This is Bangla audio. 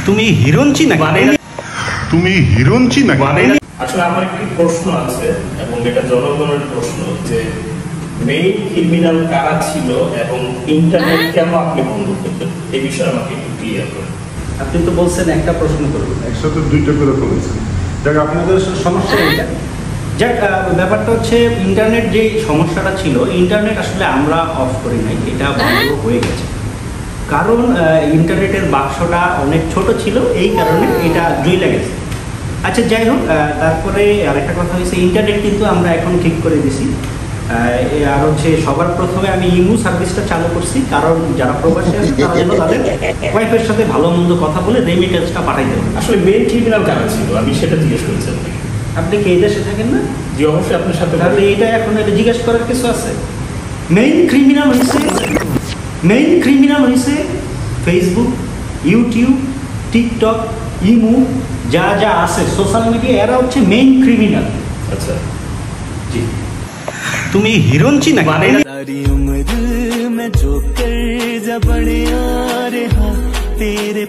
তুমি হিরোঞ্চি নাকি? তুমি হিরোঞ্চি নাকি? আসলে আমার একটি প্রশ্ন আছে এবং এটা জনগণের প্রশ্ন যে মেইন ক্রিমিনাল কারা ছিল এবং ইন্টারনেট কেন আপনি বন্ধ করলেন, এই বিষয়ে আমাকে একটু ক্লিয়ার করেন। আপনি তো বলছেন একটা প্রশ্ন করবেন, একসাথে দুইটা করে বলেছেন। যাক আপনাদের সমস্যা এটা। যাক ব্যাপারটা হচ্ছে ইন্টারনেট যে সমস্যাটা ছিল, ইন্টারনেট আসলে আমরা অফ করি নাই, এটা বন্ধ হয়ে গেছে। কারণ ইন্টারনেটের বাক্সটা অনেক ছোট ছিল, এই কারণে এটা জ্বলে গেছে। আচ্ছা যাই হোক, তারপরে আরেকটা কথা হয়েছে, ইন্টারনেট কিন্তু আমরা এখন ঠিক করে দিছি। আর হচ্ছে সবার প্রথমে আমি ইমু সার্ভিসটা চালু করছি, কারণ যারা প্রবাসী আছে তারা যেন তাদের ওয়াইফের সাথে ভালো মন্দ কথা বলে রেমিটেন্সটা পাঠাইতে হবে। আসলে মেইন ক্রিমিনাল কারা ছিল আমি সেটা জিজ্ঞেস করেছি আপনাকে। আপনি কি এই দেশে থাকেন না? জি অবশ্যই আপনার সাথে। তাহলে এটা এখন এটা জিজ্ঞেস করার কিছু আছে? মেইন ক্রিমিনাল হয়েছে ফেসবুক, ইউটিউব, টিকটক, ইমু, যা যা আছে সোশ্যাল মিডিয়া, এরা হচ্ছে মেইন ক্রিমিনাল। আচ্ছা জি। তুমি হিরোঞ্চি নাকি? सारी उम्र मैं जो कर जा बड़े आ रहा तेरे